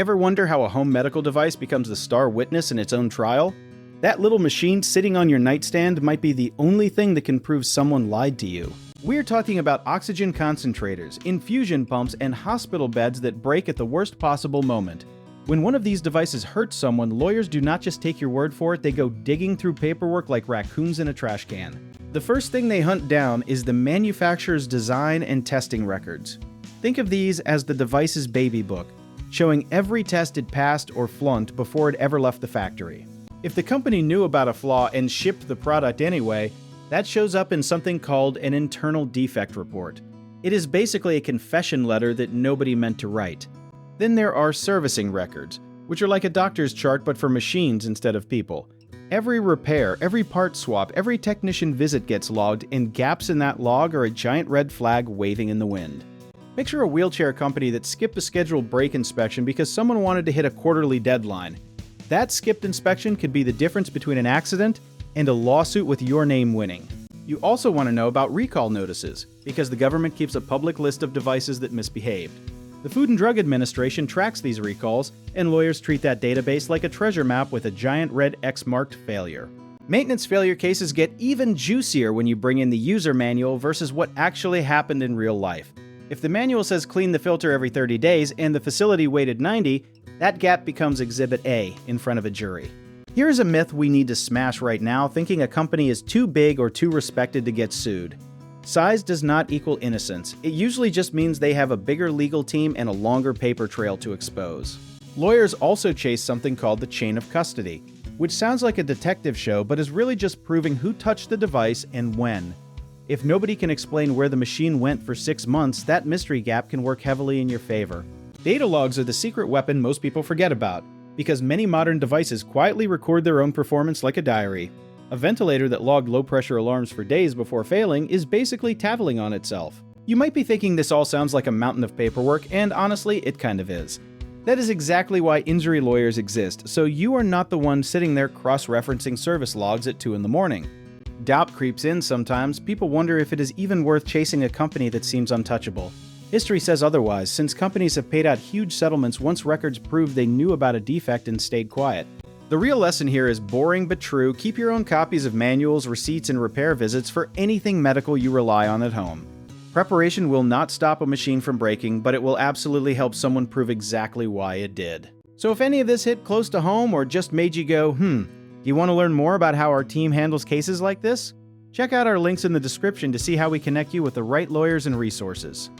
Ever wonder how a home medical device becomes the star witness in its own trial? That little machine sitting on your nightstand might be the only thing that can prove someone lied to you. We're talking about oxygen concentrators, infusion pumps, and hospital beds that break at the worst possible moment. When one of these devices hurts someone, lawyers do not just take your word for it, they go digging through paperwork like raccoons in a trash can. The first thing they hunt down is the manufacturer's design and testing records. Think of these as the device's baby book, showing every test it passed or flunked before it ever left the factory. If the company knew about a flaw and shipped the product anyway, that shows up in something called an internal defect report. It is basically a confession letter that nobody meant to write. Then there are servicing records, which are like a doctor's chart but for machines instead of people. Every repair, every part swap, every technician visit gets logged, and gaps in that log are a giant red flag waving in the wind. Picture a wheelchair company that skipped a scheduled brake inspection because someone wanted to hit a quarterly deadline. That skipped inspection could be the difference between an accident and a lawsuit with your name winning. You also want to know about recall notices, because the government keeps a public list of devices that misbehaved. The Food and Drug Administration tracks these recalls, and lawyers treat that database like a treasure map with a giant red X marked failure. Maintenance failure cases get even juicier when you bring in the user manual versus what actually happened in real life. If the manual says clean the filter every 30 days and the facility waited 90, that gap becomes Exhibit A in front of a jury. Here is a myth we need to smash right now, thinking a company is too big or too respected to get sued. Size does not equal innocence. It usually just means they have a bigger legal team and a longer paper trail to expose. Lawyers also chase something called the chain of custody, which sounds like a detective show but is really just proving who touched the device and when. If nobody can explain where the machine went for 6 months, that mystery gap can work heavily in your favor. Data logs are the secret weapon most people forget about, because many modern devices quietly record their own performance like a diary. A ventilator that logged low-pressure alarms for days before failing is basically tattling on itself. You might be thinking this all sounds like a mountain of paperwork, and honestly, it kind of is. That is exactly why injury lawyers exist, so you are not the one sitting there cross-referencing service logs at 2 in the morning. Doubt creeps in sometimes. People wonder if it is even worth chasing a company that seems untouchable. History says otherwise, since companies have paid out huge settlements once records proved they knew about a defect and stayed quiet. The real lesson here is boring but true. Keep your own copies of manuals, receipts, and repair visits for anything medical you rely on at home. Preparation will not stop a machine from breaking, but it will absolutely help someone prove exactly why it did. So if any of this hit close to home or just made you go, do you want to learn more about how our team handles cases like this? Check out our links in the description to see how we connect you with the right lawyers and resources.